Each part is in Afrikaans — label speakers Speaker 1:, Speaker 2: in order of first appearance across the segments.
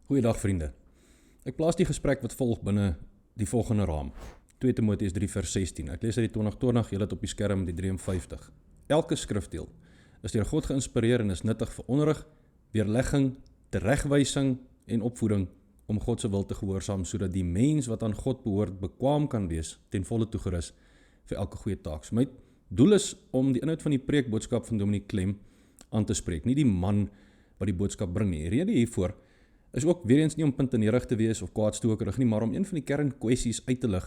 Speaker 1: Goeiedag vriende. Ek plaas die gesprek wat volg binne die volgende raam. 2 Timoteus 3 vers 16. Ek lees uit die 2020, julle het op die skerm die 53. Elke skrifdeel is deur God geïnspireer en is nuttig vir onderrig, weerlegging, teregwysing en opvoeding om God se wil te gehoorsaam, sodat die mens wat aan God behoort bekwaam kan wees, ten volle toegerus vir elke goeie taak. So my doel is om die inhoud van die preekboodskap van Dominee Klem aan te spreek, nie die man wat die boodskap bring nie. Die rede hiervoor is ook weer eens nie om puntenerig te wees of kwaadstokerig nie, maar om een van die kernkwessies uit te lig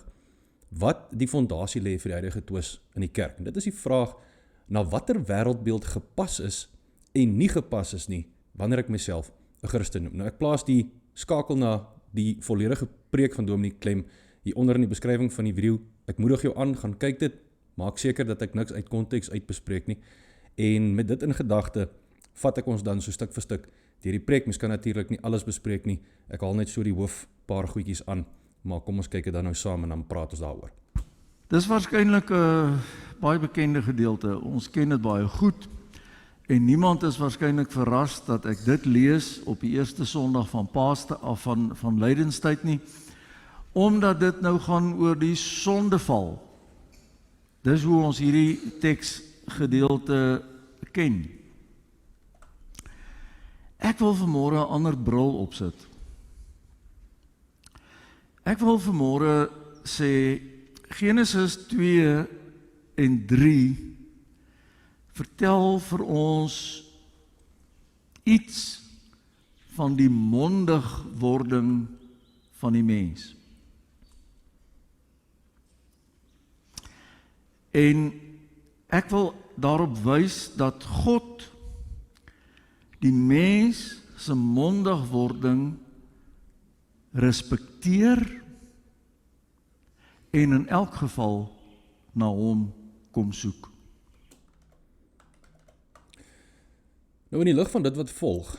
Speaker 1: wat die fondasie lê vir die huidige twis in die kerk. En dit is die vraag na watter wêreldbeeld gepas is en nie gepas is nie wanneer ek myself 'n Christen noem. Nou ek plaas die skakel na die volledige preek van Dominee Klem hier onder in die beskrywing van die video. Ek moedig jou aan, gaan kyk dit, maak seker dat ek niks uit konteks uitbespreek nie. En met dit in gedagte vat ek ons dan so stuk vir stuk deur die preek. Mens kan natuurlik nie alles bespreek nie. Ek haal net so die hoof paar goedjies aan, maar kom ons kyk dit dan nou saam en dan praat ons daaroor.
Speaker 2: Dis waarskynlik 'n baie bekende gedeelte. Ons ken dit baie goed. En niemand is waarskynlik verras dat ek dit lees op die eerste Sondag van Paasdag af van Lydenstyd nie, omdat dit nou gaan oor die sondeval. Dis hoe ons hierdie teksgedeelte ken. Ek wil vanmôre 'n ander bril opsit. Ek wil vanmôre sê Genesis 2 en 3 vertel vir ons iets van die mondigwording van die mens. En ek wil daarop wys dat God die mens se mondigwording respekteer en in elk geval na hom kom soek.
Speaker 1: Nou in die lig van dit wat volg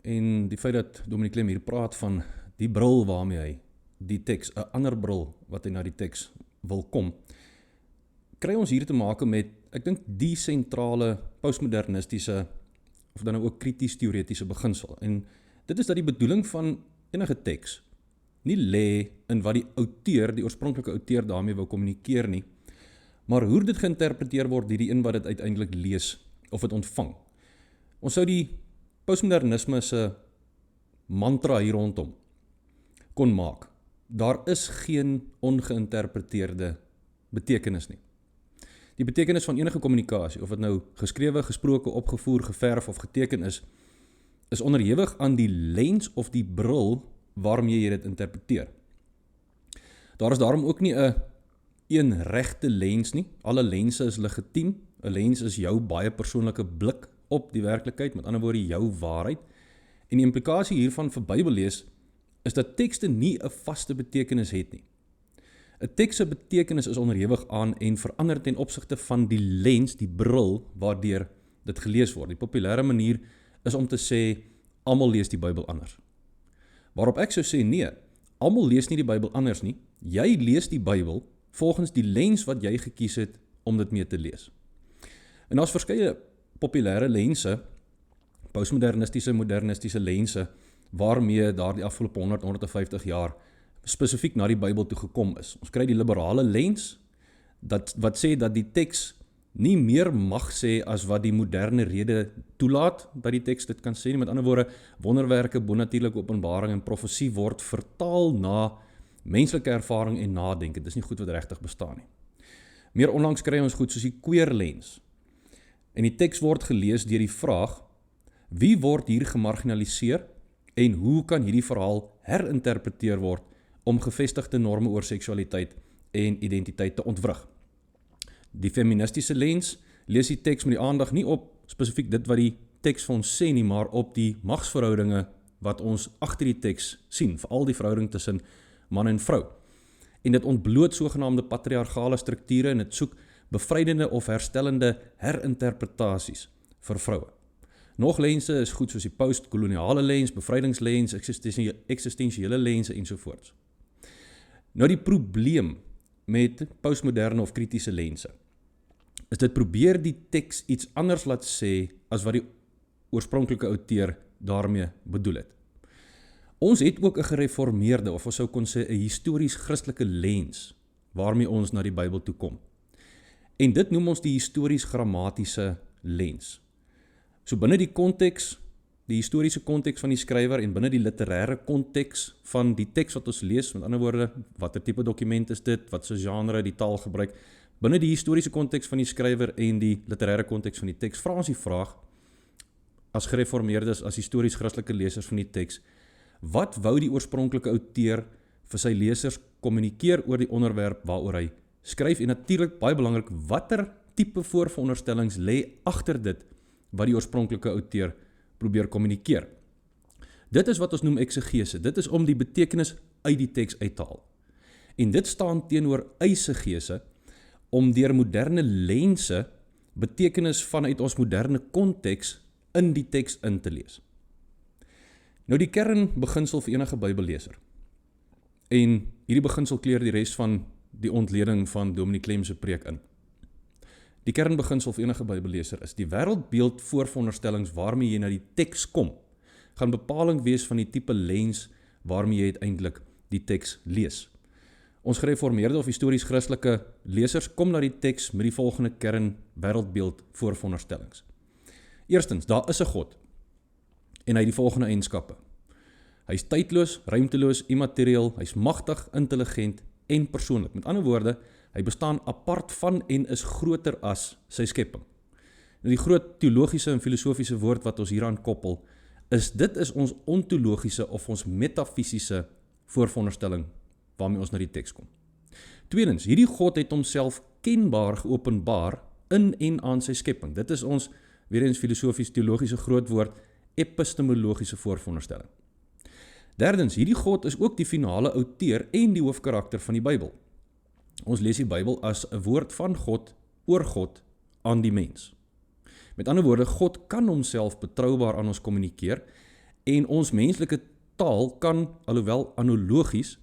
Speaker 1: en die feit dat Dominee Klem hier praat van die bril waarmee hy die teks, 'n ander bril wat hy na die teks wil kom, kry ons hier te maak met, ek dink, die sentrale postmodernistiese of dan nou ook krities-teoretiese beginsel. En dit is dat die bedoeling van enige teks nie lê in wat die outeur, die oorspronklike outeur daarmee wou kommunikeer nie, maar hoe dit geïnterpreteer word deur die een wat dit uiteindelik lees of dit ontvang. Ons sou die postmodernisme se mantra hier rondom kon maak. Daar is geen ongeïnterpreteerde betekenis nie. Die betekenis van enige kommunikasie, of dit nou geskrewe, gesproke, opgevoer, geverf of geteken is onderhewig aan die lens of die bril waarmee jy dit interpreteer. Daar is daarom ook nie 'n een regte lens nie. Alle lense is legitiem. 'n Lens is jou baie persoonlike blik op die werklikheid, met ander woorde jou waarheid. En die implikasie hiervan vir Bybellees is dat tekste nie 'n vaste betekenis het nie. 'n Teks se betekenis is onderhewig aan en verander ten opsigte van die lens, die bril waardeur dit gelees word. Die populêre manier is om te sê almal lees die Bybel anders. Waarop ek sou sê nee, almal lees nie die Bybel anders nie. Jy lees die Bybel volgens die lens wat jy gekies het om dit mee te lees. En daar's verskeie populêre lense, postmodernistiese, modernistiese lense, waarmee daar die afgelope 150 jaar spesifiek na die Bybel toe gekom is. Ons kry die liberale lens, wat sê dat die teks nie meer mag sê as wat die moderne rede toelaat dat die teks dit kan sê nie. Met ander woorde, wonderwerke, bonatuurlike openbaring en profesie word vertaal na menslike ervaring en nadenke. Dit is nie goed wat regtig bestaan nie. Meer onlangs kry ons goed soos die queer lens. En die teks word gelees deur die vraag: wie word hier gemarginaliseer en hoe kan hierdie verhaal herinterpreteer word om gevestigde norme oor seksualiteit en identiteit te ontwrig? Die feministiese lens lees die teks met die aandag nie op spesifiek dit wat die teks vir ons sê nie, maar op die magsverhoudinge wat ons agter die teks sien, veral die verhouding tussen man en vrou. En dit ontbloot sogenaamde patriargale strukture en dit soek bevrydende of herstellende herinterpretasies vir vroue. Nog lense is goed soos die postkoloniale lens, bevrydingslens, eksistensiële lense ensovoorts. Nou die probleem met postmoderne of kritiese lense is dit probeer die teks iets anders laat sê as wat die oorspronklike outeur daarmee bedoel het. Ons het ook 'n gereformeerde, of ons sou kon sê 'n histories Christelike lens, waarmee ons na die Bybel toe kom. En dit noem ons die histories grammatiese lens. So binne die konteks, die historiese konteks van die skrywer en binne die literêre konteks van die teks wat ons lees, met ander woorde, watter tipe dokument is dit, wat se genre die taal gebruik, binne die historiese konteks van die skrywer en die literêre konteks van die teks, vra ons die vraag, as gereformeerdes, as histories Christelike lesers van die teks, wat wou die oorspronklike outeur vir sy lesers kommunikeer oor die onderwerp waaroor hy skryf, en natuurlik, baie belangrik, watter tipe voorveronderstellings lê agter dit wat die oorspronklike outeur probeer kommunikeer. Dit is wat ons noem eksegese. Dit is om die betekenis uit die teks uit te haal. En dit staan teenoor eisegese, om deur moderne lense betekenis vanuit ons moderne konteks in die teks in te lees. Nou die kernbeginsel vir enige Bybelleser, en hierdie beginsel kleur die res van die ontleding van Dominee Klem se preek in. Die kernbeginsel vir enige Bybelleser is, die wêreldbeeld voorveronderstellings waarmee jy na die teks kom, gaan bepaling wees van die tipe lens waarmee jy uiteindelik die teks lees. Ons gereformeerde of histories Christelike lesers kom na die teks met die volgende kern wêreldbeeld voorveronderstellings. Eerstens, daar is 'n God, en hy het die volgende eienskappe. Hy is tydloos, ruimteloos, immaterieel, hy is magtig, intelligent en persoonlik. Met ander woorde, hy bestaan apart van en is groter as sy skepping. Nou die groot teologiese en filosofiese woord wat ons hieraan koppel, dit is ons ontologiese of ons metafisiese voorveronderstelling waarmee ons na die teks kom. Tweedens, hierdie God het homself kenbaar geopenbaar in en aan sy skepping. Dit is ons, weer eens filosofies-teologiese groot woord, epistemologiese voorveronderstelling. Derdens, hierdie God is ook die finale outeur en die hoofkarakter van die Bybel. Ons lees die Bybel as 'n woord van God, oor God, aan die mens. Met ander woorde, God kan homself betroubaar aan ons kommunikeer, en ons menslike taal kan, alhoewel analogies,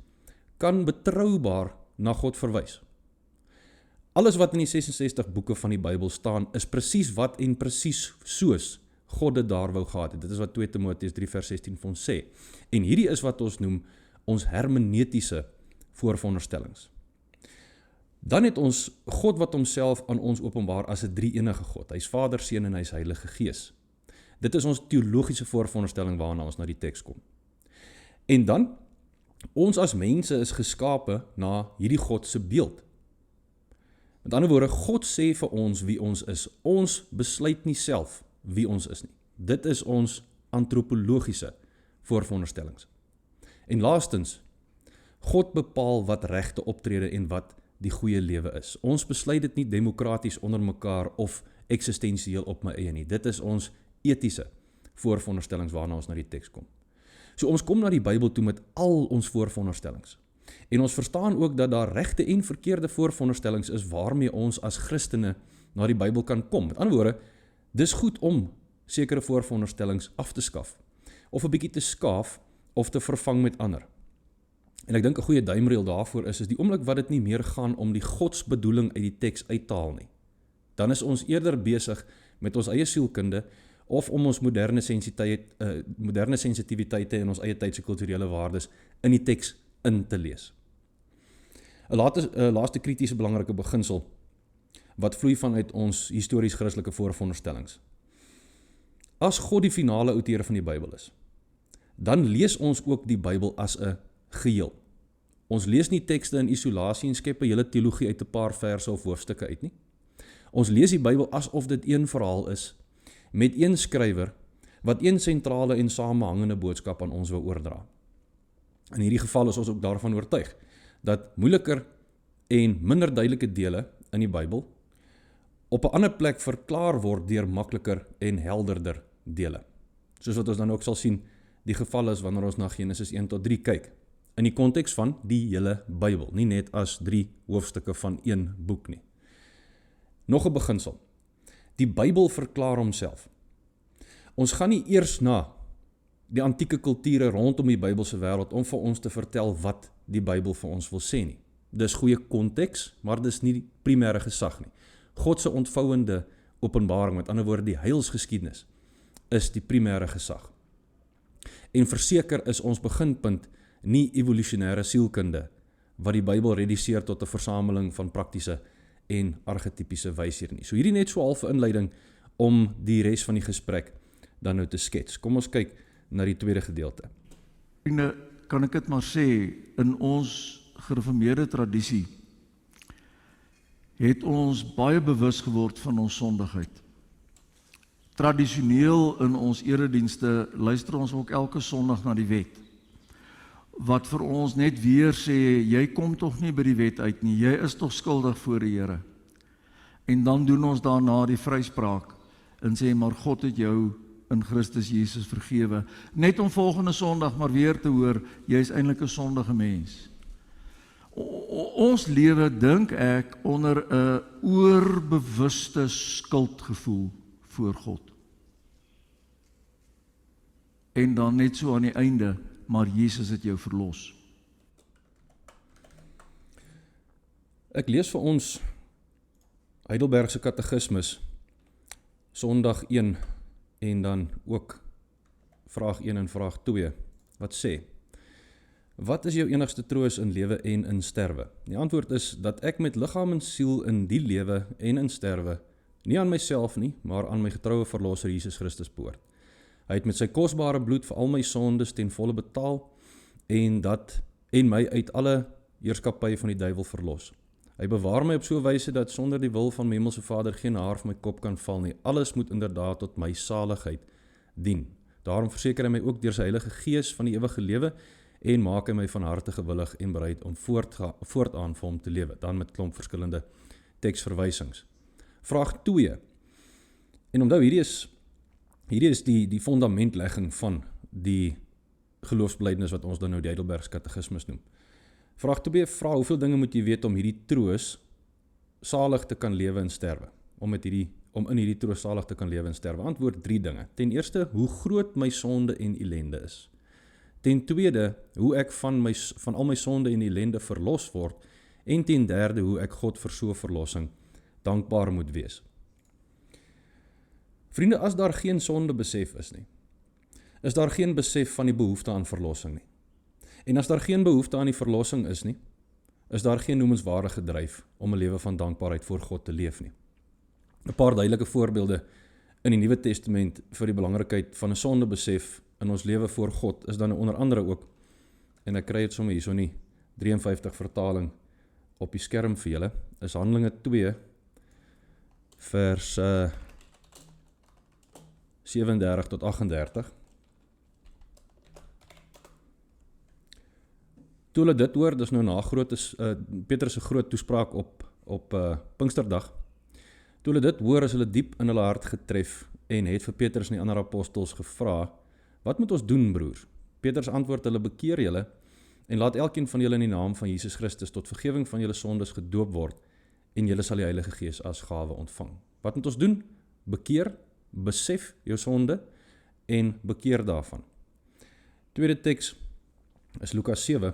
Speaker 1: kan betroubaar na God verwys. Alles wat in die 66 boeke van die Bybel staan, is presies wat en presies soos God dit daar wou gehad het. Dit is wat 2 Timoteus 3 vers 16 vir ons sê. En hierdie is wat ons noem ons hermeneutiese voorveronderstellings. Dan het ons God wat homself aan ons openbaar as 'n drie-enige God. Hy is Vader, Seun en hy is Heilige Gees. Dit is ons teologiese voorveronderstelling waarna ons na die teks kom. En dan, ons as mense is geskape na hierdie God se beeld. Met ander woorde, God sê vir ons wie ons is. Ons besluit nie self wie ons is nie. Dit is ons antropologiese voorveronderstellings. En laastens, God bepaal wat regte optrede en wat die goeie lewe is. Ons besluit dit nie demokraties onder mekaar of eksistensieel op my eie nie. Dit is ons etiese voorveronderstellings waarna ons na die teks kom. So ons kom na die Bybel toe met al ons voorveronderstellings. En ons verstaan ook dat daar regte en verkeerde voorveronderstellings is waarmee ons as Christene na die Bybel kan kom. Met ander woorde, dis goed om sekere voorveronderstellings af te skaf, of 'n bietjie te skaaf, of te vervang met ander. En ek dink 'n goeie duimreël daarvoor is die oomblik wat dit nie meer gaan om die godsbedoeling uit die teks uit te haal nie. Dan is ons eerder besig met ons eie sielkunde, of om ons moderne sensitiwiteite en ons eie tydse kulturele waardes in die teks in te lees. 'n laaste kritiese belangrike beginsel, wat vloei vanuit ons histories Christelike voorveronderstellings. As God die finale outeur van die Bybel is, dan lees ons ook die Bybel as 'n geheel. Ons lees nie tekste in isolasie en skep 'n hele teologie uit 'n paar verse of hoofstukke uit nie. Ons lees die Bybel asof dit een verhaal is, met een skrywer, wat een sentrale en samehangende boodskap aan ons wil oordra. In hierdie geval is ons ook daarvan oortuig, dat moeiliker en minder duidelike dele in die Bybel op 'n ander plek verklaar word deur makliker en helderder dele. Soos wat ons dan ook sal sien, die geval is wanneer ons na Genesis 1 tot 3 kyk, in die konteks van die hele Bybel, nie net as 3 hoofstukke van een boek nie. Nog 'n beginsel. Die Bybel verklaar homself. Ons gaan nie eers na die antieke kulture rondom die Bybelse wêreld om vir ons te vertel wat die Bybel vir ons wil sê nie. Dis goeie konteks, maar dis nie die primêre gesag nie. God se ontvouende openbaring, met ander woorde die heilsgeskiedenis, is die primêre gesag. En verseker is ons beginpunt nie evolusionêre sielkunde, wat die Bybel reduseer tot 'n versameling van praktiese en archetypiese wysheid nie. So hierdie net so half 'n inleiding om die res van die gesprek dan nou te skets. Kom ons kyk na die tweede gedeelte.
Speaker 2: Vriende, kan ek dit maar sê, in ons gereformeerde tradisie het ons baie bewus geword van ons sondigheid. Tradisioneel in ons eredienste luister ons ook elke Sondag na die wet, wat vir ons net weer sê, jy kom tog nie by die wet uit nie, jy is tog skuldig voor die Here. En dan doen ons daarna die vryspraak en sê, maar God het jou in Christus Jesus vergewe. Net om volgende Sondag maar weer te hoor, jy is eintlik 'n sondige mens. Ons lewe, dink ek, onder 'n oorbewuste skuldgevoel voor God. En dan net so aan die einde, maar Jesus het jou verlos.
Speaker 1: Ek lees vir ons Heidelbergse Katekismus, Sondag 1 en dan ook vraag 1 en vraag 2, wat sê, wat is jou enigste troos in lewe en in sterwe? Die antwoord is, dat ek met liggaam en siel in die lewe en in sterwe, nie aan myself nie, maar aan my getroue verlosser Jesus Christus behoort. Hy het met sy kosbare bloed vir al my sondes ten volle betaal, en my uit alle heerskappy van die duiwel verlos. Hy bewaar my op so 'n wyse dat sonder die wil van my hemelse Vader geen haar van my kop kan val nie. Alles moet inderdaad tot my saligheid dien. Daarom verseker hy my ook deur sy Heilige Gees van die ewige lewe en maak hy my van harte gewillig en bereid om voortaan vir hom te lewe. Dan met klomp verskillende teksverwysings. Vraag 2. En onthou, hierdie is die fundamentlegging van die geloofsbelijdenis wat ons dan nou die Heidelbergse Katekismus noem. Vraag 2 vra, hoeveel dinge moet jy weet om hierdie troos salig te kan lewe en sterwe? Om in hierdie troos salig te kan lewe en sterwe. Antwoord 3 dinge. Ten eerste, hoe groot my sonde en ellende is. Ten tweede, hoe ek van al my sonde en ellende verlos word. En ten derde, hoe ek God vir so verlossing dankbaar moet wees. Vriende, as daar geen sonde besef is nie, is daar geen besef van die behoefte aan verlossing nie. En as daar geen behoefte aan die verlossing is nie, is daar geen noemenswaardige dryf om 'n lewe van dankbaarheid voor God te leef nie. 'n Paar duidelike voorbeelde in die Nuwe Testament vir die belangrikheid van 'n sondebesef in ons lewe voor God is dan onder andere ook, en ek kry dit sommer hierso in die 53 vertaling op die skerm vir julle, is Handelinge 2 vers 37 tot 38. Toe hulle dit hoor, dis nou na Petrus se groot toespraak op Pinksterdag. Toe hulle dit hoor, is hulle diep in hulle hart getref en het vir Petrus en die ander apostels gevra, wat moet ons doen, broers? Petrus antwoord hulle, bekeer julle en laat elkeen van julle in die naam van Jesus Christus tot vergifnis van julle sondes gedoop word en julle sal die Heilige Gees as gawe ontvang. Wat moet ons doen? Bekeer, besef jou sonde en bekeer daarvan. Tweede teks is Lukas 7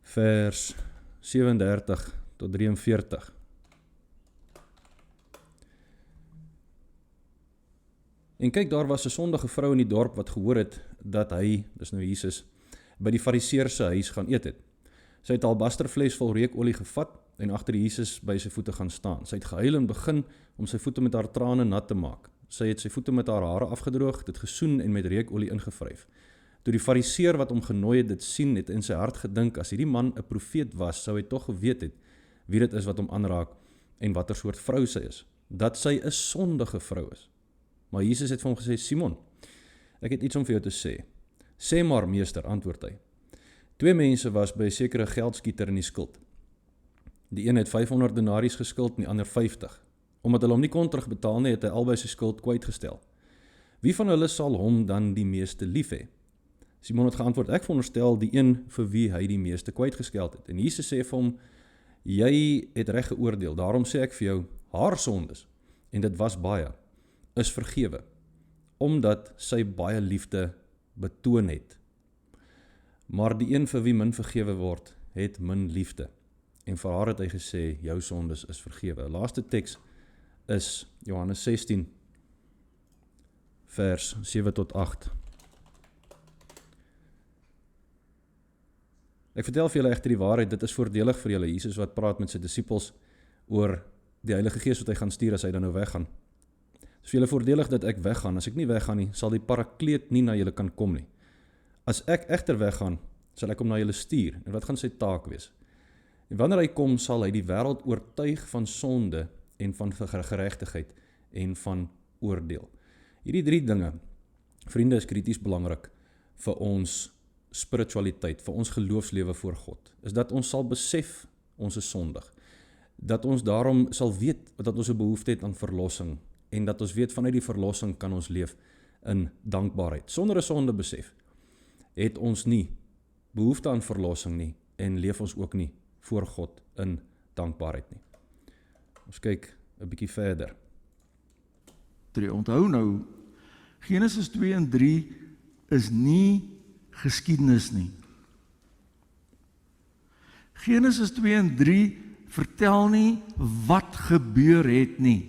Speaker 1: vers 37 tot 43. En kyk, daar was 'n sondige vrou in die dorp wat gehoor het dat hy, dis nou Jesus, by die Fariseer se huis gaan eet het. Sy het 'n albasterfles vol reukolie gevat en agter Jesus by sy voete gaan staan. Sy het gehuil en begin om sy voete met haar trane nat te maak. Sy het sy voete met haar hare afgedroog, dit gesoen en met reukolie ingevryf. Toe die Fariseer wat hom genooi het dit sien, het in sy hart gedink, as hierdie man 'n profeet was, sou hy tog geweet het wie dit is wat hom aanraak en watter soort vrou sy is, dat sy 'n sondige vrou is. Maar Jesus het vir hom gesê, Simon, ek het iets om vir jou te sê. Sê maar, meester, antwoord hy. 2 mense was by 'n sekere geldskieter in die skuld. Die een het 500 denarius geskuld en die ander 50. Omdat hulle hom nie kon terugbetaal nie, het hy albei sy skuld kwytgestel. Wie van hulle sal hom dan die meeste lief hê? Simon het geantwoord, ek veronderstel die een vir wie hy die meeste kwytgeskeld het. En Jesus sê vir hom, jy het reg geoordeel, daarom sê ek vir jou, haar sondes, en dit was baie, is vergewe, omdat sy baie liefde betoon het. Maar die een vir wie min vergewe word, het min liefde. En vir haar het hy gesê, jou sondes is vergewe. Laaste teks is Johannes 16, vers 7 tot 8. Ek vertel vir julle egter die waarheid, dit is voordelig vir julle. Jesus wat praat met sy disippels oor die Heilige Gees wat hy gaan stuur as hy dan nou weggaan. Dit is vir julle voordelig dat ek weggaan. As ek nie weggaan nie, sal die Parakleet nie na julle kan kom nie. As ek egter weggaan, sal ek hom na julle stuur. En wat gaan sy taak wees? En wanneer hy kom, sal hy die wêreld oortuig van sonde en van geregtigheid en van oordeel. Hierdie 3 dinge, vriende, is krities belangrik vir ons spiritualiteit, vir ons geloofslewe voor God, is dat ons sal besef ons is sondig, dat ons daarom sal weet dat ons 'n behoefte het aan verlossing, en dat ons weet vanuit die verlossing kan ons leef in dankbaarheid. Sonder 'n sonde besef, het ons nie behoefte aan verlossing nie, en leef ons ook nie voor God in dankbaarheid nie. Ons kyk 'n bietjie verder.
Speaker 2: Onthou nou, Genesis 2 en 3 is nie geskiedenis nie. Genesis 2 en 3 vertel nie wat gebeur het nie.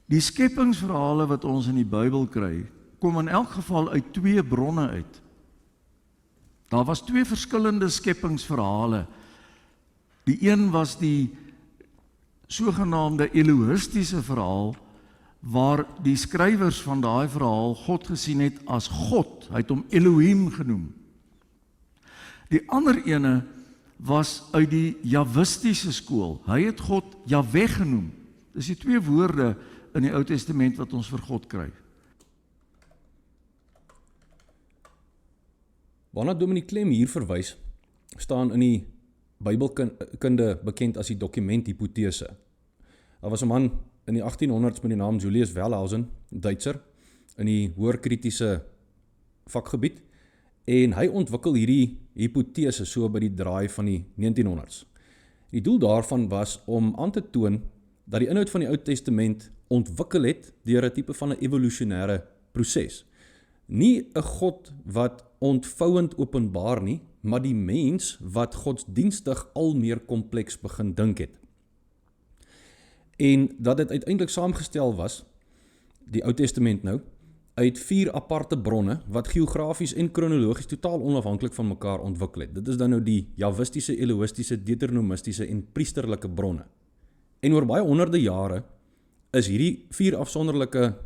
Speaker 2: Die skepingsverhale wat ons in die Bybel kry, kom in elk geval uit 2 bronne uit. Daar was 2 verskillende skepingsverhale. Die een was die sogenaamde Elohistiese verhaal, waar die skrywers van daai verhaal God gesien het as God. Hy het hom Elohim genoem. Die ander ene was uit die Jawistiese skool. Hy het God Jahwe genoem. Dis die 2 woorde in die Ou Testament wat ons vir God kry.
Speaker 1: Waarna Dominic Clem hier verwys, staan in die Bybelkunde bekend as die dokumenthipotese. Daar was 'n man in die 1800s met die naam Julius Wellhausen, Duitser, in die hoër kritiese vakgebied, en hy ontwikkel hierdie hipotese so by die draai van die 1900s. Die doel daarvan was om aan te toon dat die inhoud van die Ou Testament ontwikkel het deur 'n tipe van 'n evolusionêre proses. Nie 'n God wat ontvouend openbaar nie, maar die mens wat godsdienstig al meer kompleks begin dink het. En dat dit uiteindelik saamgestel was, die Ou Testament nou, uit 4 aparte bronne, wat geografies en kronologies totaal onafhanklik van mekaar ontwikkel het. Dit is dan nou die Jawistiese, Elohistiese, Deuteronomistiese en priesterlike bronne. En oor baie honderde jare is hierdie 4 afsonderlike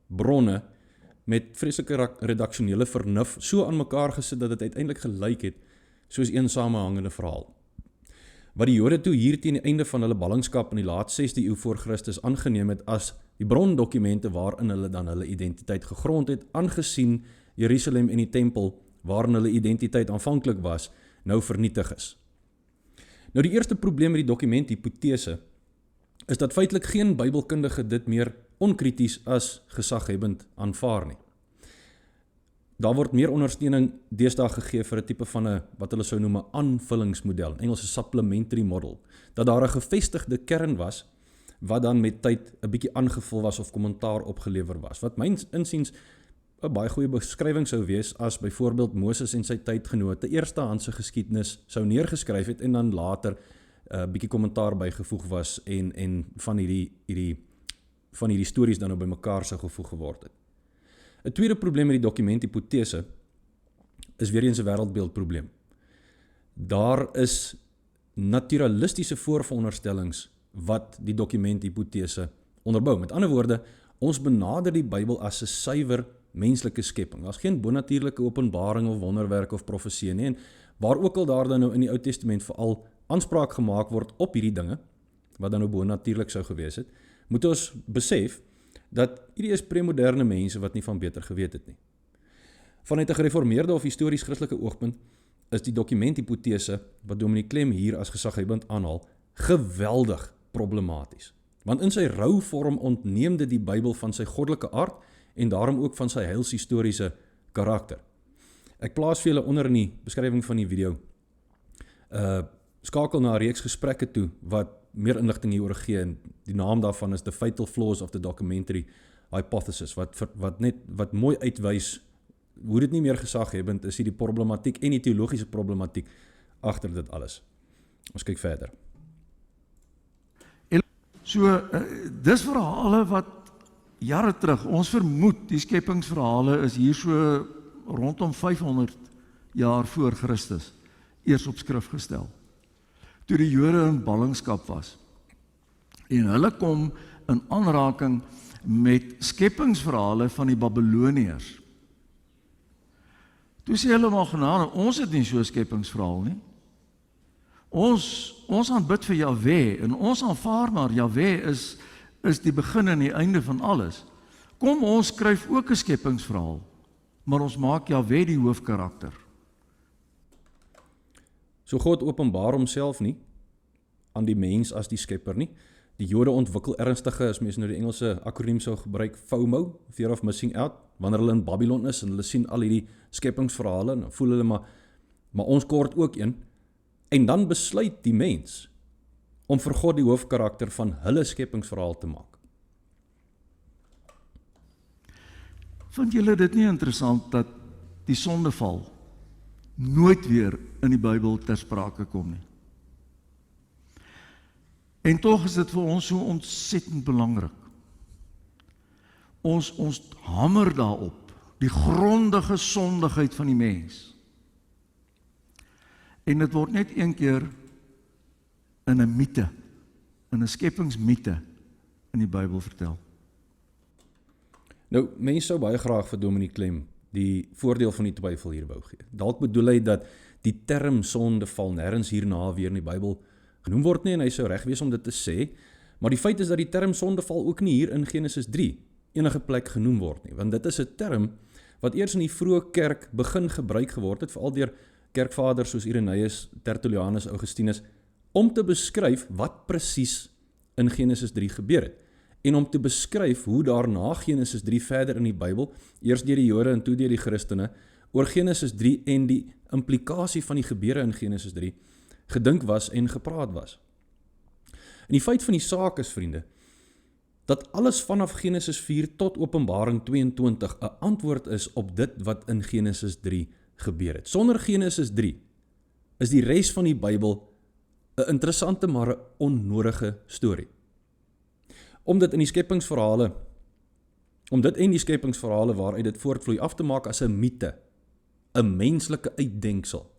Speaker 1: bronne met vreeslike redaksionele vernuf so aan mekaar gesit dat dit uiteindelik gelyk het soos een samehangende verhaal. Wat die Jode toe hier teen die einde van hulle ballingskap in die laat 6de eeu voor Christus aangeneem het as die brondokumente waarin hulle dan hulle identiteit gegrond het, aangesien Jerusalem en die tempel waarin hulle identiteit aanvanklik was, nou vernietig is. Nou die eerste probleem met die dokumenthipotese is dat feitelik geen Bybelkundige dit meer onkrities as gesaghebbend aanvaar nie. Daar word meer ondersteuning deesdae gegee vir 'n tipe van 'n wat hulle sou noem 'n aanvullingsmodel, in Engels 'n supplementary model, dat daar 'n gevestigde kern was wat dan met tyd 'n bietjie aangevul was of kommentaar opgelewer was. Wat myns insiens 'n baie goeie beskrywing sou wees as byvoorbeeld Moses en sy tydgenote eerstehandse geskiedenis sou neergeskryf het en dan later 'n bietjie kommentaar bygevoeg was en van hierdie stories dan nou bymekaar sou gevoeg geword het. 'n Tweede probleem met die dokumenthipotese is weer eens 'n wêreldbeeldprobleem. Daar is naturalistiese voorveronderstellings wat die dokumenthipotese onderbou. Met ander woorde, ons benader die Bybel as 'n suiwer menslike skepping. Daar's geen bonatuurlike openbaring of wonderwerk of profesie nie, en waar ook al daar dan nou in die Ou Testament veral aanspraak gemaak word op hierdie dinge, wat dan nou bonatuurlik sou gewees het, moet ons besef dat hierdie is premoderne mense wat nie van beter geweet het nie. Vanuit 'n gereformeerde of histories Christelike oogpunt is die dokumenthipotese wat Dominic Clem hier as gesaghebbend aanhaal geweldig problematies. Want in sy rou vorm ontneem dit die Bybel van sy goddelike aard en daarom ook van sy heilshistoriese karakter. Ek plaas vir julle onder in die beskrywing van die video skakel na 'n reeks gesprekke toe wat meer inligting hieroor gee, en die naam daarvan is The Fatal Flaws of the Documentary Hypothesis, wat mooi uitwys hoe dit nie meer gesaghebbend is, die problematiek en die teologiese problematiek agter dit alles. Ons kyk verder.
Speaker 2: So, dis verhale wat jare terug, ons vermoed, die skepingsverhale is hier so rondom 500 jaar voor Christus eers op skrif gestel, toe die Jode in ballingskap was. En hulle kom in aanraking met skepingsverhale van die Babyloniërs. Toe sê hulle maar genade, ons het nie so 'n skepingsverhaal nie. Ons aanbid vir Jahwe, en ons aanvaar maar Jahwe is die begin en die einde van alles. Kom ons skryf ook 'n skepingsverhaal, maar ons maak Jahwe die hoofkarakter.
Speaker 1: So God openbaar homself nie aan die mens as die skepper nie. Die Jode ontwikkel ernstige, as mens nou die Engelse akroniem sou gebruik, FOMO, Fear of Missing Out, wanneer hulle in Babylon is en hulle sien al hierdie skepingsverhale, en dan voel hulle maar ons kort ook een, en dan besluit die mens om vir God die hoofkarakter van hulle skepingsverhaal te maak.
Speaker 2: Vind julle dit nie interessant dat die sondeval nooit weer in die Bybel ter sprake kom nie? En tog is dit vir ons so ontsettend belangrik. Ons hamer daarop, die grondige sondigheid van die mens. En dit word net een keer in 'n mite, in 'n skepingsmite in die Bybel vertel.
Speaker 1: Nou, mense sou baie graag vir Dominee Klem die voordeel van die twyfel hier wou gee. Dalk bedoel hy dat die term sondeval nêrens hierna weer in die Bybel genoem word nie, en hy sou reg wees om dit te sê, maar die feit is dat die term sondeval ook nie hier in Genesis 3 enige plek genoem word nie, want dit is 'n term wat eers in die vroeë kerk begin gebruik geword het, veral deur kerkvaders soos Irenaeus, Tertullianus, Augustinus, om te beskryf wat presies in Genesis 3 gebeur het, en om te beskryf hoe daarna Genesis 3 verder in die Bybel, eers deur die Jode en toe deur die Christene, oor Genesis 3 en die implikasie van die gebeure in Genesis 3 gedink was en gepraat was. En die feit van die saak is, vriende, dat alles vanaf Genesis 4 tot Openbaring 22 'n antwoord is op dit wat in Genesis 3 gebeur het. Sonder Genesis 3 is die res van die Bybel 'n interessante maar 'n onnodige storie. Om dit en die skepingsverhale waaruit dit voortvloei af te maak as 'n mite, 'n menslike uitdenksel,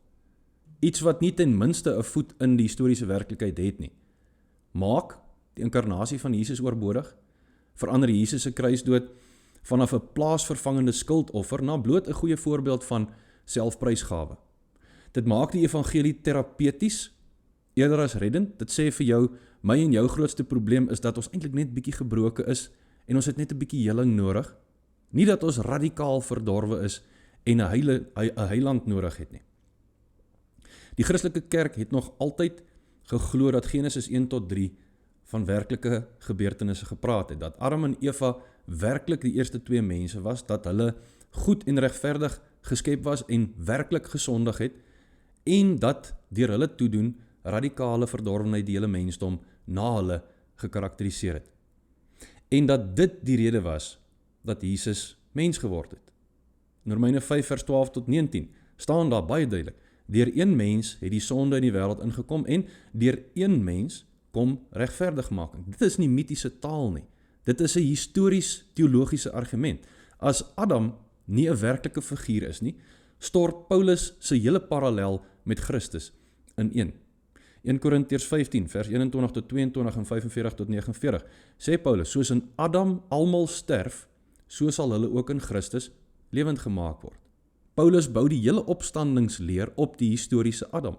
Speaker 1: iets wat nie ten minste 'n voet in die historiese werklikheid het nie, maak die inkarnasie van Jesus oorbodig, verander Jesus se kruisdood vanaf 'n plaasvervangende skuldoffer na bloot 'n goeie voorbeeld van selfprysgawe. Dit maak die evangelie terapeuties eerder as reddend. Dit sê vir jou, my en jou grootste probleem is dat ons eintlik net bietjie gebroke is en ons het net 'n bietjie heling nodig. Nie dat ons radikaal verdorwe is en 'n heiland nodig het nie. Die Christelike kerk het nog altyd geglo dat Genesis 1 tot 3 van werklike gebeurtenisse gepraat het, dat Adam en Eva werklik die eerste twee mense was, dat hulle goed en regverdig geskep was en werklik gesondig het, en dat deur hulle toedoen radikale verdorwenheid die hele mensdom na hulle gekarakteriseer het. En dat dit die rede was dat Jesus mens geword het. In Romeine 5 vers 12 tot 19 staan daar baie duidelik, deur een mens het die sonde in die wêreld ingekom en deur een mens kom regverdigmaking. Dit is nie mitiese taal nie. Dit is 'n histories-teologiese argument. As Adam nie 'n werklike figuur is nie, stort Paulus sy hele parallel met Christus in 1 Korintiërs 15 vers 21 tot 22 en 45 tot 49 sê Paulus, soos in Adam almal sterf, so sal hulle ook in Christus lewend gemaak word. Paulus bou die hele opstandingsleer op die historiese Adam.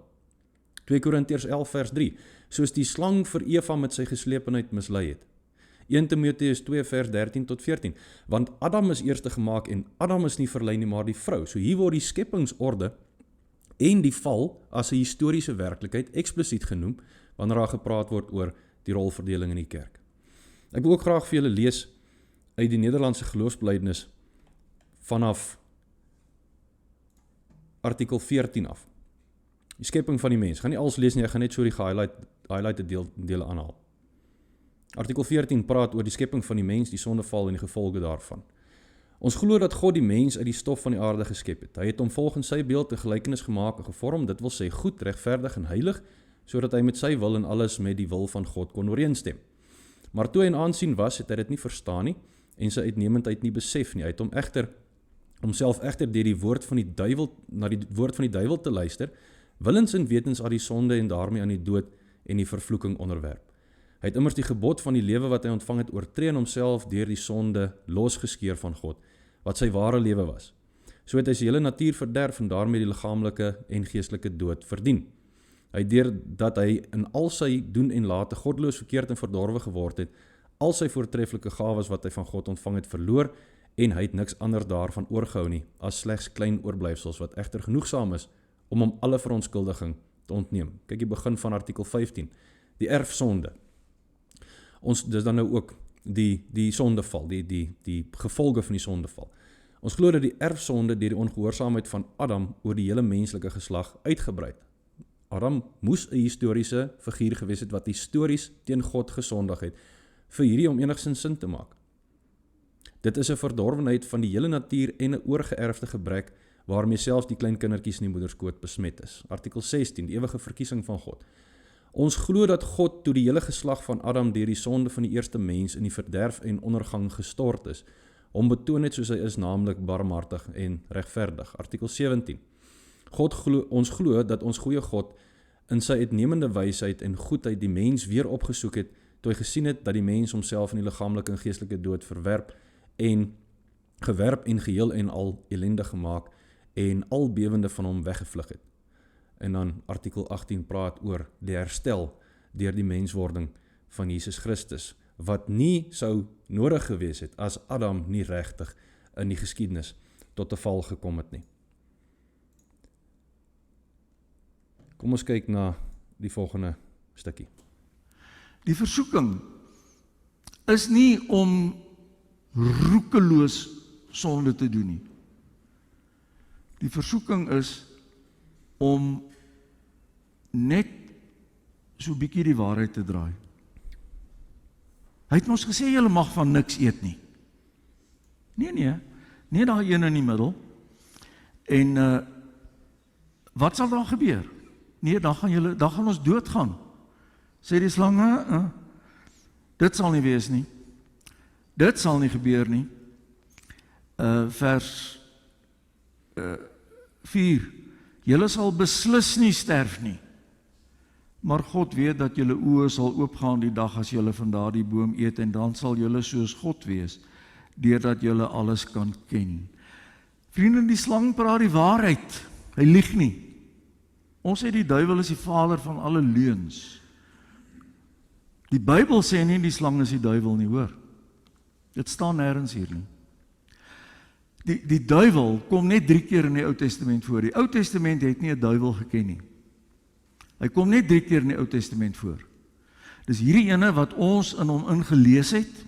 Speaker 1: 2 Korintiërs 11 vers 3, soos die slang vir Eva met sy geslepenheid mislei het. 1 Timoteus 2 vers 13 tot 14, want Adam is eerste gemaak en Adam is nie verlei nie, maar die vrou. So hier word die skepingsorde en die val as 'n historiese werklikheid eksplisiet genoem, wanneer daar gepraat word oor die rolverdeling in die kerk. Ek wil ook graag vir julle lees uit die Nederlandse geloofsbelijdenis vanaf artikel 14 af. Die skepping van die mens. Ek gaan nie alles lees nie, ek gaan net so die gehighlighted dele aanhaal. Artikel 14 praat oor die skepping van die mens, die sondeval en die gevolge daarvan. Ons glo dat God die mens uit die stof van die aarde geskep het. Hy het hom volgens sy beeld en gelykenis gemaak en gevorm, dit wil sê goed, regverdig en heilig, sodat hy met sy wil en alles met die wil van God kon ooreenstem. Maar toe hy in aansien was, het hy dit nie verstaan nie en sy uitnemendheid nie besef nie. Hy het hom egter om self egter deur die woord van die duiwel, na die woord van die duiwel te luister, willens en wetens aan die sonde en daarmee aan die dood en die vervloeking onderwerp. Hy het immers die gebod van die lewe wat hy ontvang het oortree en homself deur die sonde losgeskeur van God, wat sy ware lewe was. So het hy sy hele natuur verderf en daarmee die liggaamlike en geestelike dood verdien. Hy deurdat hy in al sy doen en late goddeloos, verkeerd en verdorwe geword het, al sy voortreffelike gawes wat hy van God ontvang het verloor, en hy het niks anders daarvan oorgehou nie, as slegs klein oorblyfsels, wat egter genoegsaam is, om hom alle verontskuldiging te ontneem. Kyk die begin van artikel 15, die erfsonde. Dis dan nou ook die sondeval, die gevolge van die sondeval. Ons glo dat die erfsonde deur die ongehoorsaamheid van Adam oor die hele menslike geslag uitgebrei het. Adam moes 'n historiese figuur gewees het wat histories teen God gesondig het, vir hierdie om enigstens sin te maak. Dit is 'n verdorwenheid van die hele natuur en 'n oorgeërfde gebrek waarmee selfs die klein kindertjies in die moederskoot besmet is. Artikel 16, die ewige verkiesing van God. Ons glo dat God toe die hele geslag van Adam deur die sonde van die eerste mens in die verderf en ondergang gestort is, hom betoon het soos hy is, naamlik barmhartig en regverdig. Artikel 17. Ons glo dat ons goeie God in sy uitnemende wysheid en goedheid die mens weer opgesoek het, toe hy gesien het dat die mens homself in die liggaamlike en geestelike dood gewerp en geheel en al ellendig gemaak en al bewende van hom weggevlug het. En dan artikel 18 praat oor die herstel deur die menswording van Jesus Christus, wat nie sou nodig gewees het as Adam nie regtig in die geskiedenis tot 'n val gekom het nie. Kom ons kyk na die volgende stukkie.
Speaker 2: Die versoeking is nie om roekeloos sonde te doen nie. Die versoeking is om net so 'n bietjie die waarheid te draai. Hy het ons gesê, julle mag van niks eet nie. Nee, daar een in die middel. En wat sal daar gebeur? Nee, dan gaan ons doodgaan. Sê die slang, dit sal nie wees nie. Dit sal nie gebeur nie. Vers 4. Julle sal beslis nie sterf nie. Maar God weet dat julle oë sal oopgaan die dag as julle van daardie boom eet, en dan sal julle soos God wees, deurdat julle alles kan ken. Vriende, die slang praat die waarheid. Hy lieg nie. Ons sê die duiwel is die vader van alle leuns. Die Bybel sê nie die slang is die duiwel nie, hoor. Dit staan nêrens hier nie. Die duiwel kom net 3 keer in die Ou Testament voor. Die Ou Testament het nie 'n duiwel geken nie. Hy kom net 3 keer in die Ou Testament voor. Dis hierdie ene wat ons in hom ingelees het.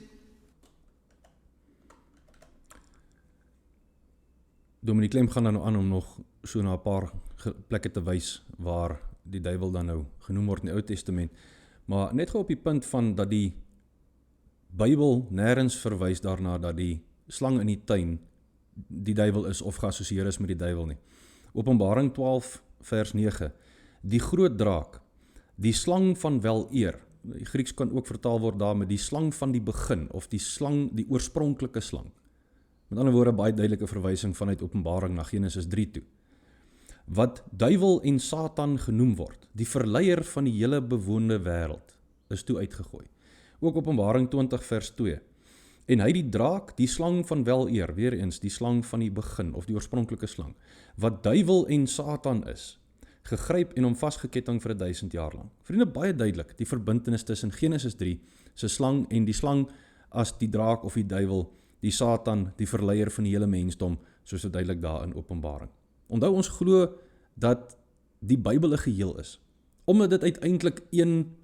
Speaker 1: Dominee Klem gaan dan nou aan om nog so na 'n paar plekke te wys waar die duiwel dan nou genoem word in die Ou Testament. Maar net gou op die punt van dat die Bybel nêrens verwys daarna dat die slang in die tuin die duiwel is of geassosieer is met die duiwel nie. Openbaring 12 vers 9. Die groot draak, die slang van weleer. Die Grieks kan ook vertaal word daar met die slang van die begin of die slang, die oorspronklike slang. Met ander woorde baie duidelike verwysing vanuit Openbaring na Genesis 3 toe. Wat duiwel en Satan genoem word, die verleier van die hele bewoonde wêreld, is toe uitgegooi. Ook Openbaring 20 vers 2. En hy die draak, die slang van weleer, weer eens die slang van die begin of die oorspronklike slang, wat duiwel en Satan is, gegryp en hom vasgeketting vir 1000 jaar lang. Vriende, baie duidelik, die verbintenis tussen Genesis 3 se slang en die slang as die draak of die duiwel, die Satan, die verleier van die hele mensdom, soos dit duidelik daar in Openbaring. Onthou, ons glo dat die Bybel 'n geheel is, omdat dit uiteindelik een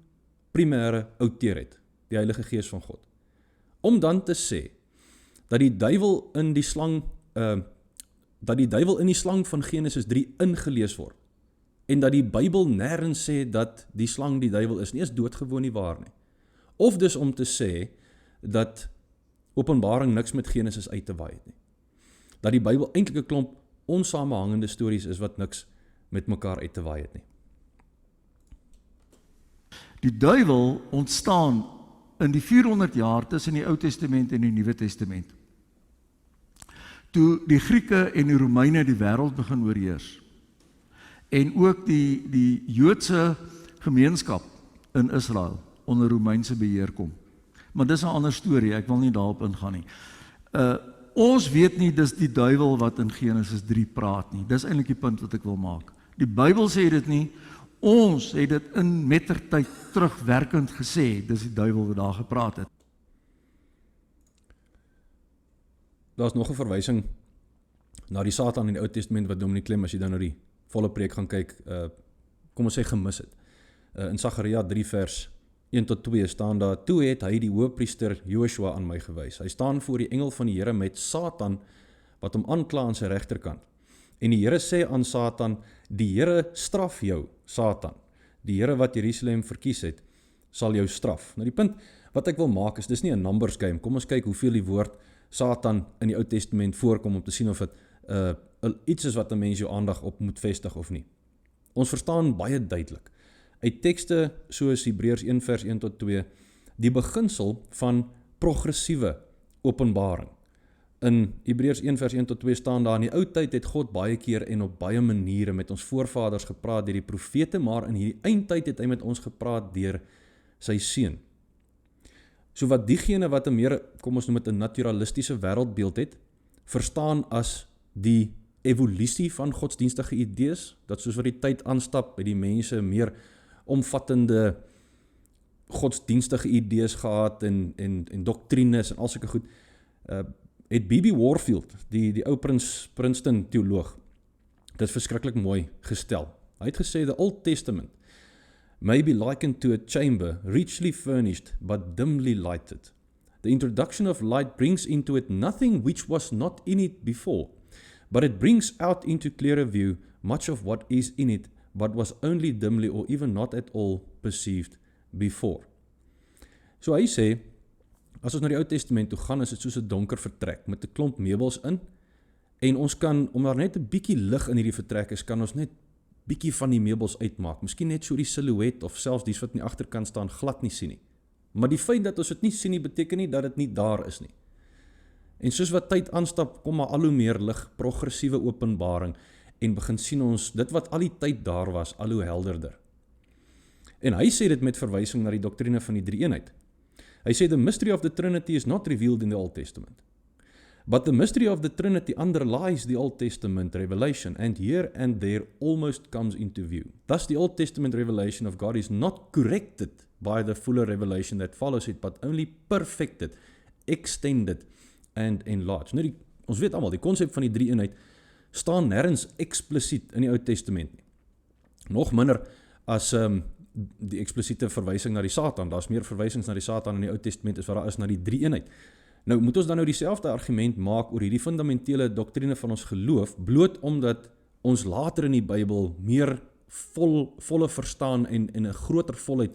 Speaker 1: primêre outeur het, die Heilige Gees van God. Om dan te sê dat die duiwel in die slang van Genesis 3 ingelees word en dat die Bybel nêrens sê dat die slang die duiwel is nie, is doodgewoon nie waar nie. Of dus om te sê dat Openbaring niks met Genesis uit te waai het nie. Dat die Bybel eintlik 'n klomp onsamehangende stories is wat niks met mekaar uit te waai het nie.
Speaker 2: Die duiwel ontstaan in die 400 jaar tussen die Ou Testament en die Nuwe Testament. toe die Grieke en die Romeine die wêreld begin oorheers. En ook die Joodse gemeenskap in Israel onder Romeinse beheer kom. Maar dis 'n ander storie, ek wil nie daarop ingaan nie. Ons weet nie dis die duiwel wat in Genesis 3 praat nie. Dis eintlik die punt wat ek wil maak. Die Bybel sê dit nie, ons het dit in mettertyd terugwerkend gesê, dis die duiwel wat daar gepraat het.
Speaker 1: Daar's nog 'n verwysing na die Satan in die Ou Testament wat Dominic Klem, as jy dan na die volle preek gaan kyk, kom ons sê gemis het. In Sagaria 3 vers 1-2 staan daar, toe het hy die hoëpriester Joshua aan my gewys. Hy staan voor die engel van die Here met Satan wat hom aankla aan sy regterkant. En die Here sê aan Satan, die Here straf jou, Satan. Die Here wat Jerusalem verkies het, sal jou straf. Nou die punt wat ek wil maak is, dis nie 'n numbers game. Kom ons kyk hoeveel die woord Satan in die Ou Testament voorkom om te sien of dit iets is wat 'n mens jou aandag op moet vestig of nie. Ons verstaan baie duidelik uit tekste soos Hebreërs 1 vers 1-2 die beginsel van progressiewe openbaring. In Hebreërs 1 vers 1-2 staan daar, in die ou tyd het God baie keer en op baie maniere met ons voorvaders gepraat deur die profete, maar in hierdie eindtyd het hy met ons gepraat deur sy seun. So wat diegene wat 'n meer, kom ons noem dit 'n naturalistiese wêreldbeeld het, verstaan as die evolusie van godsdienstige idees, dat soos wat die tyd aanstap, het die mense meer omvattende godsdienstige idees gehad en doktrines en al sulke goed. Het B.B. Warfield, die ou Princeton teoloog, dit verskriklik mooi gestel. Hy het gesê, the Old Testament may be likened to a chamber richly furnished but dimly lighted. The introduction of light brings into it nothing which was not in it before, but it brings out into clearer view much of what is in it, but was only dimly or even not at all perceived before. So hy sê, as ons na die Ou Testament toe gaan, is dit soos 'n donker vertrek met 'n klomp meubels in, en ons kan, om daar net 'n bietjie lig in hierdie vertrek is, kan ons net bietjie van die meubels uitmaak, miskien net so die silhouet, of selfs dies wat in die agterkant staan, glad nie sien nie. Maar die feit dat ons dit nie sien nie, beteken nie dat dit nie daar is nie. En soos wat tyd aanstap, kom maar al hoe meer lig, progressiewe openbaring, en begin sien ons, dit wat al die tyd daar was, al hoe helderder. En hy sê dit met verwysing na die doktrine van die drie-eenheid. Hy sê, the mystery of the Trinity is not revealed in the Old Testament. But the mystery of the Trinity underlies the Old Testament revelation, and here and there almost comes into view. Thus the Old Testament revelation of God is not corrected by the fuller revelation that follows it, but only perfected, extended, and enlarged. Nou ons weet almal, die konsep van die drie-eenheid staan nergens eksplisiet in die Ou Testament nie. Nog minder as die eksplisiete verwysing na die Satan. Daar's meer verwysings na die Satan in die Ou Testament as wat daar is na die drie-eenheid. Nou moet ons dan nou dieselfde argument maak oor hierdie fundamentele doktrine van ons geloof, bloot omdat ons later in die Bybel meer volle verstaan en 'n groter volheid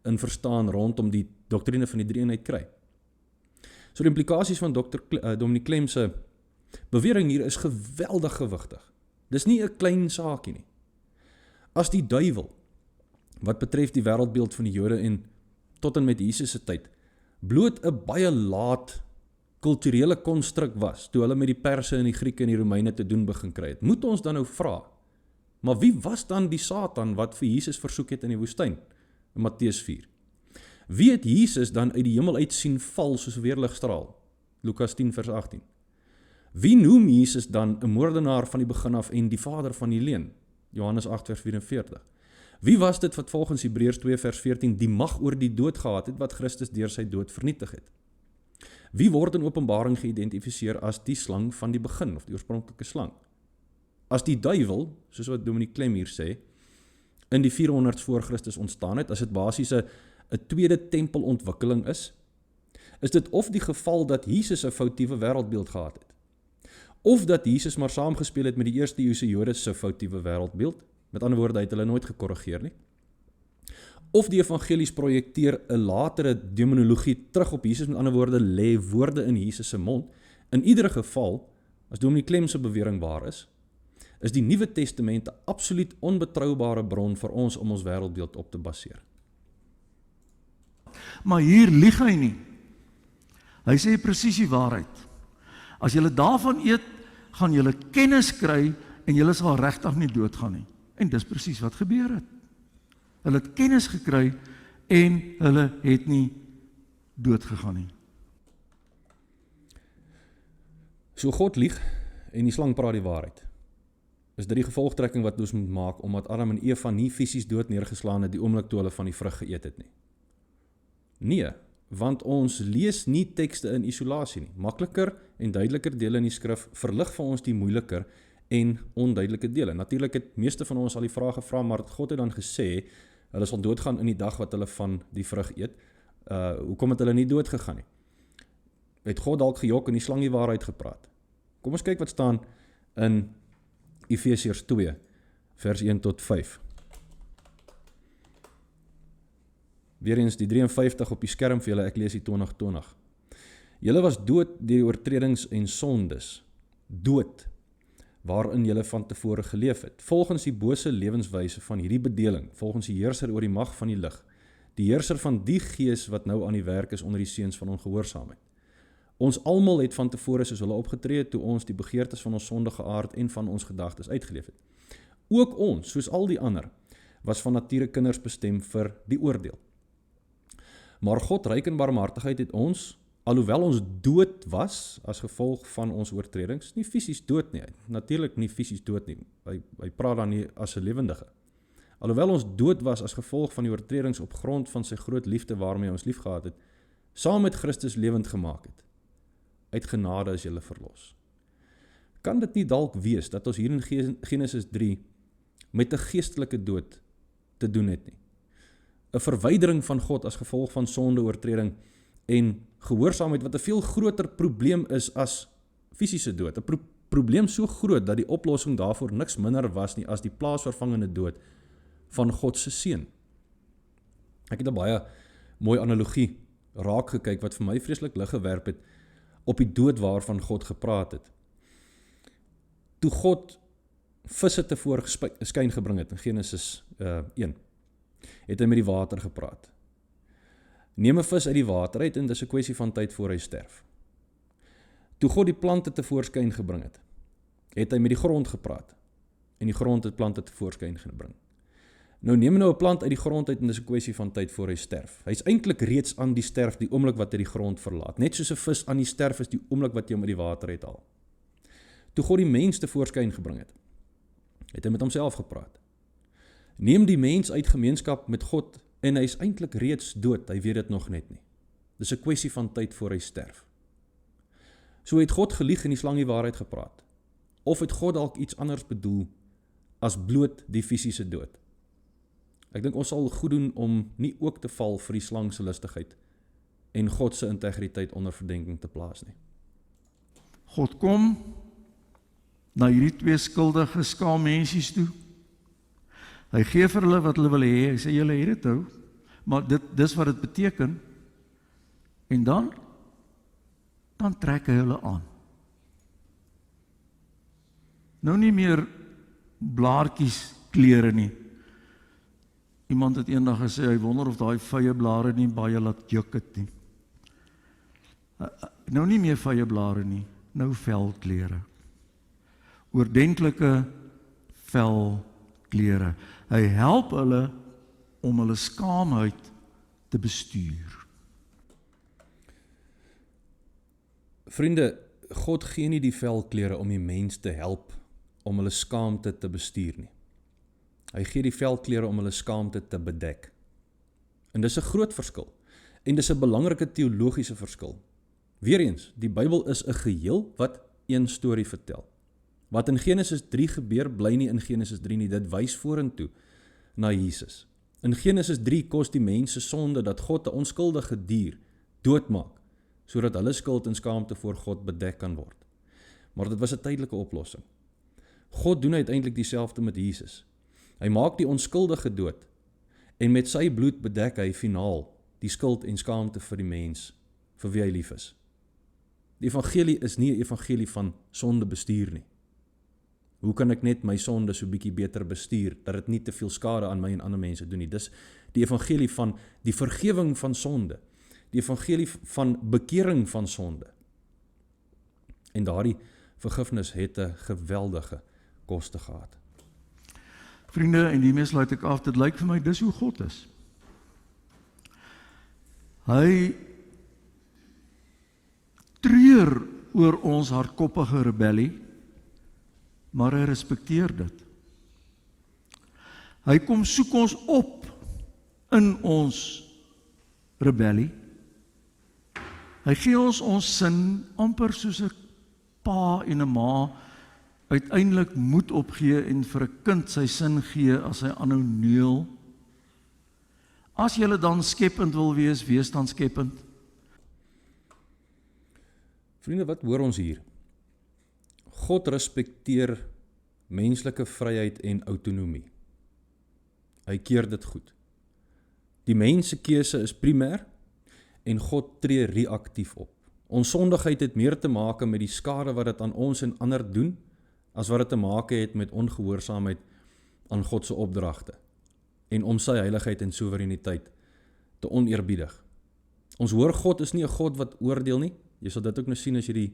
Speaker 1: in verstaan rondom die doktrine van die drie-eenheid kry. So die implikasies van Dominic Klem se bewering hier is geweldig gewigtig. Dis nie 'n klein saakie nie. As die duiwel, wat betref die wêreldbeeld van die Jode en tot en met Jesus se tyd, bloot 'n baie laat kulturele konstruk was, toe hulle met die Perse en die Grieke en die Romeine te doen begin kry het, moet ons dan nou vra, maar wie was dan die Satan wat vir Jesus versoek het in die woestyn, in Matteus 4? Wie het Jesus dan uit die hemel uit sien val soos 'n weerligstraal? Lukas 10 vers 18. Wie noem Jesus dan 'n moordenaar van die begin af en die vader van die leuen? Johannes 8 vers 44. Wie was dit wat volgens Hebreërs 2 vers 14 die mag oor die dood gehad het wat Christus deur sy dood vernietig het? Wie word in Openbaring geïdentifiseer as die slang van die begin of die oorspronklike slang? As die duiwel, soos wat Dominic Klem hier sê, in die 400s voor Christus ontstaan het, as dit basies 'n tweede tempelontwikkeling is dit of die geval dat Jesus 'n foutiewe wêreldbeeld gehad het, of dat Jesus maar saamgespeel het met die eerste eeuse Jode se foutiewe wêreldbeeld, met ander woorde, hy het hulle nooit gekorrigeer nie, of die evangelies projekteer 'n latere demonologie terug op Jesus, met ander woorde, lê woorde in Jesus se mond. In iedere geval, as Dominic Klem se bewering waar is die Nuwe Testament 'n absoluut onbetroubare bron vir ons om ons wêreldbeeld op te baseer.
Speaker 2: Maar hier lieg hy nie. Hy sê presies die waarheid. As julle daarvan eet, gaan julle kennis kry en julle sal regtig nie doodgaan nie. En dis presies wat gebeur het. Hulle het kennis gekry en hulle het nie doodgegaan nie.
Speaker 1: So God lieg en die slang praat die waarheid. Is dit die gevolgtrekking wat ons moet maak, omdat Adam en Eva nie fisies dood neergeslaan het die oomblik toe hulle van die vrug geëet het nie? Nee, want ons lees nie tekste in isolasie nie. Makliker en duideliker dele in die skrif verlig vir ons die moeiliker en onduidelike dele. Natuurlik het meeste van ons al die vraag gevra, maar God het dan gesê, hulle sal doodgaan in die dag wat hulle van die vrug eet. Hoekom het hulle nie doodgegaan nie? Het God dalk gejok en die slang die waarheid gepraat? Kom ons kyk wat staan in Efesiërs 2, vers 1 tot 5. Weereens die 53 op die skerm vir julle, ek lees die 2020. Julle was dood deur die oortredings en sondes, dood, waarin julle van tevore geleef het, volgens die bose lewenswyse van hierdie bedeling, volgens die heerser oor die mag van die lig, die heerser van die gees wat nou aan die werk is onder die seuns van ongehoorsaamheid. Ons almal het van tevore soos hulle opgetree toe ons die begeertes van ons sondige aard en van ons gedagtes uitgeleef het. Ook ons, soos al die ander, was van nature kinders bestem vir die oordeel. Maar God ryk in barmhartigheid het ons, alhoewel ons dood was as gevolg van ons oortredings, nie fisies dood nie, natuurlik nie fisies dood nie, hy praat dan nie as 'n lewendige. Alhoewel ons dood was as gevolg van die oortredings op grond van sy groot liefde waarmee ons liefgehad het, saam met Christus lewend gemaak het. Uit genade is julle verlos. Kan dit nie dalk wees dat ons hier in Genesis 3 met 'n geestelike dood te doen het nie? 'n Verwydering van God as gevolg van sonde, oortreding en gehoorsaamheid wat 'n veel groter probleem is as fisiese dood. 'n Probleem so groot dat die oplossing daarvoor niks minder was nie as die plaasvervangende dood van God se seun. Ek het 'n baie mooi analogie raak gekyk wat vir my vreeslik lig gewerp het op die dood waarvan God gepraat het. Toe God visse tevore skyn gebring het in Genesis 1, het hy met die water gepraat. Neem 'n vis uit die water uit en dis 'n kwessie van tyd voor hy sterf. Toe God die plante tevoorskyn gebring het, het hy met die grond gepraat en die grond het plante tevoorskyn gebring. Nou neem nou 'n plant uit die grond uit en dis 'n kwessie van tyd voor hy sterf. Hy's eintlik reeds aan die sterf die oomblik wat hy die grond verlaat. Net soos 'n vis aan die sterf is die oomblik wat jy hom uit die water uithaal. Toe God die mens tevoorskyn gebring het hy met homself gepraat. Neem die mens uit gemeenskap met God en hy is eintlik reeds dood, hy weet dit nog net nie. Dis 'n kwessie van tyd voor hy sterf. So het God gelieg en die slang die waarheid gepraat. Of het God dalk iets anders bedoel as bloot die fisiese dood? Ek dink ons sal goed doen om nie ook te val vir die slang se listigheid en God se integriteit onder verdenking te plaas nie.
Speaker 2: God kom na hierdie twee skuldige skaam mensies toe. Hy gee vir hulle wat hulle wil hê. Hy sê julle het dit nou, maar dis wat dit beteken. En dan trek hy hulle aan. Nou nie meer blaartjies klere nie. Iemand het eendag gesê, hy wonder of daai vye blare nie baie laat juk het nie. Nou nie meer vye blare nie, nou velklere. Oordentlike velklere. Hy help hulle om hulle skaamheid te bestuur.
Speaker 1: Vriende, God gee nie die velklere om die mens te help om hulle skaamte te bestuur nie. Hy gee die velklere om hulle skaamte te bedek. En dis 'n groot verskil. En dis 'n belangrike teologiese verskil. Weereens, die Bybel is 'n geheel wat een storie vertel. Wat in Genesis 3 gebeur, bly nie in Genesis 3 nie, dit wys vorentoe na Jesus. In Genesis 3 kos die mens se sonde dat God 'n onskuldige dier doodmaak, sodat hulle skuld en skaamte voor God bedek kan word. Maar dit was 'n tydelike oplossing. God doen uiteindelik dieselfde met Jesus. Hy maak die onskuldige dood en met sy bloed bedek hy finaal die skuld en skaamte vir die mens vir wie hy lief is. Die evangelie is nie 'n evangelie van sonde bestuur nie. Hoe kan ek net my sonde so bietjie beter bestuur, dat dit nie te veel skade aan my en ander mense doen nie? Dis die evangelie van die vergewing van sonde, die evangelie van bekering van sonde. En daardie vergifnis het 'n geweldige koste gehad.
Speaker 2: Vriende, en hiermee sluit ek af, dit lyk vir my, dis hoe God is. Hy treur oor ons hardkoppige rebellie, maar hy respekteer dit. Hy kom soek ons op in ons rebellie. Hy gee ons sin amper soos 'n pa en 'n ma uiteindelik moed opgee en vir 'n kind sy sin gee as hy aanhou neel. As jy dan skepend wil wees, wees dan skepend.
Speaker 1: Vriende, wat hoor ons hier? God respekteer menslike vryheid en autonomie. Hy keer dit goed. Die mens se keuse is primêr en God tree reaktief op. Ons sondigheid het meer te maak met die skade wat dit aan ons en ander doen, as wat dit te maak het met ongehoorsaamheid aan God se opdragte en om sy heiligheid en soewereiniteit te oneerbiedig. Ons hoor God is nie 'n God wat oordeel nie. Jy sal dit ook nou sien as jy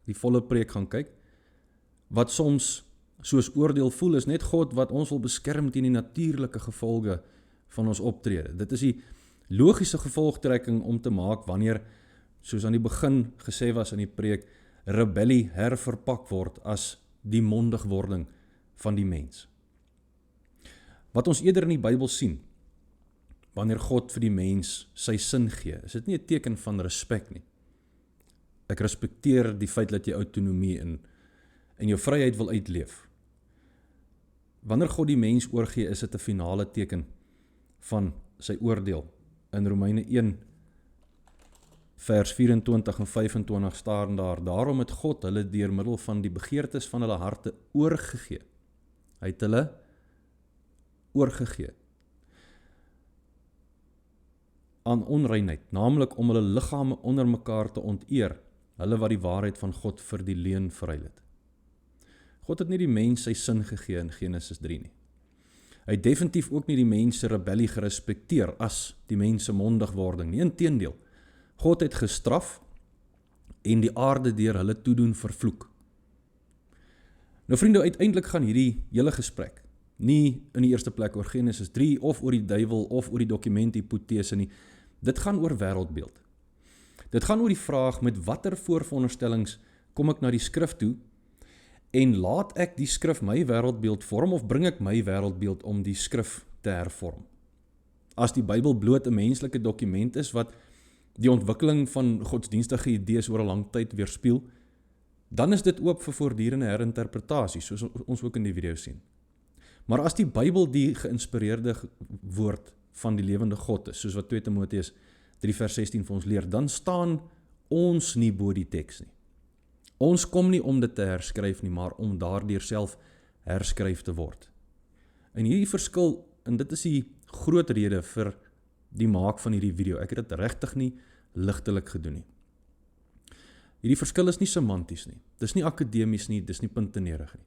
Speaker 1: die volle preek gaan kyk. Wat soms soos oordeel voel, is net God wat ons wil beskerm teen die natuurlike gevolge van ons optrede. Dit is die logiese gevolgtrekking om te maak wanneer, soos aan die begin gesê was in die preek, rebellie herverpak word as die mondigwording van die mens. Wat ons eerder in die Bybel sien, wanneer God vir die mens sy sin gee, is dit nie 'n teken van respek nie. Ek respekteer die feit dat jy autonomie en jou vryheid wil uitleef. Wanneer God die mens oorgee, is dit 'n finale teken van sy oordeel. In Romeine 1 vers 24 en 25 staan daar, daarom het God hulle deur middel van die begeertes van hulle harte oorgegee. Hy het hulle oorgegee aan onreinheid, naamlik om hulle liggame onder mekaar te onteer, hulle wat die waarheid van God vir die leuen verruil het. God het nie die mens sy sin gegee in Genesis 3 nie. Hy het definitief ook nie die mens se rebellie gerespekteer as die mens se mondigwording nie. Inteendeel, God het gestraf en die aarde deur hulle toedoen vervloek. Nou vriende, uiteindelik gaan hierdie hele gesprek nie in die eerste plek oor Genesis 3 of oor die duiwel of oor die dokumenthipotese nie. Dit gaan oor wêreldbeeld. Dit gaan oor die vraag met watter voorveronderstellings kom ek na die skrif toe en laat ek die skrif my wêreldbeeld vorm of bring ek my wêreldbeeld om die skrif te hervorm? As die Bybel bloot 'n menslike dokument is wat die ontwikkeling van godsdienstige idees oor 'n lang tyd weerspieël, dan is dit oop vir voortdurende herinterpretasie, soos ons ook in die video sien. Maar as die Bybel die geïnspireerde woord van die lewende God is, soos wat 2 Timoteus 3 vers 16 vir ons leer, dan staan ons nie bo die teks nie. Ons kom nie om dit te herskryf nie, maar om daardeur self herskryf te word. En hierdie verskil, en dit is die groot rede vir die maak van hierdie video, ek het dit regtig nie ligtelik gedoen nie. Hierdie verskil is nie semanties nie, dis nie akademies nie, dis nie puntenerig nie.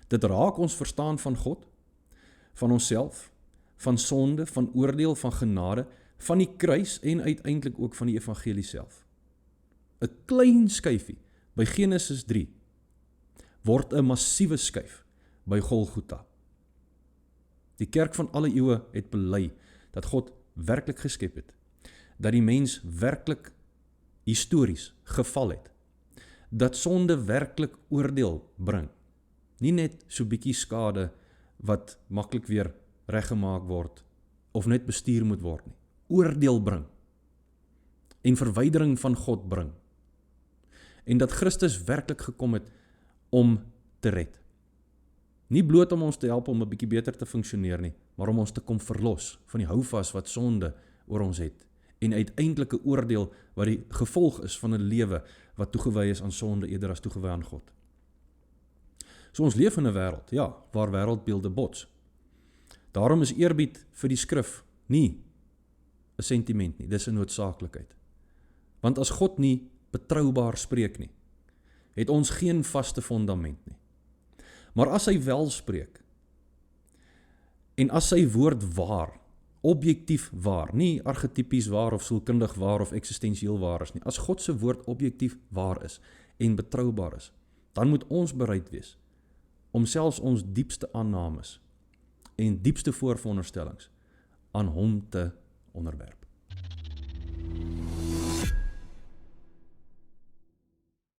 Speaker 1: Dit raak ons verstaan van God, van onsself, van sonde, van oordeel, van genade, van die kruis en uiteindelik ook van die evangelie self. 'n klein skuifie by Genesis 3 word 'n massiewe skuif by Golgotha. Die kerk van alle eeue het bely dat God werklik geskep het, dat die mens werklik histories geval het, dat sonde werklik oordeel bring, nie net so bietjie skade wat maklik weer reggemaak word of net bestuur moet word nie, oordeel bring en verwydering van God bring. En dat Christus werklik gekom het om te red. Nie bloot om ons te help om 'n bietjie beter te funksioneer nie, maar om ons te kom verlos van die houvas wat sonde oor ons het en uiteindelike oordeel wat die gevolg is van 'n lewe wat toegewy is aan sonde eerder as toegewy aan God. So ons leef in 'n wêreld, ja, waar wêreldbeelde bots. Daarom is eerbied vir die skrif nie 'n sentiment nie, dis 'n noodsaaklikheid. Want as God nie betroubaar spreek nie, het ons geen vaste fondament nie. Maar as hy wel spreek, en as sy woord waar, objektief waar, nie archetypies waar of sielkundig waar of eksistensieel waar is nie, as God se woord objektief waar is en betroubaar is, dan moet ons bereid wees om selfs ons diepste aannames en diepste voorveronderstellings aan hom te onderwerp.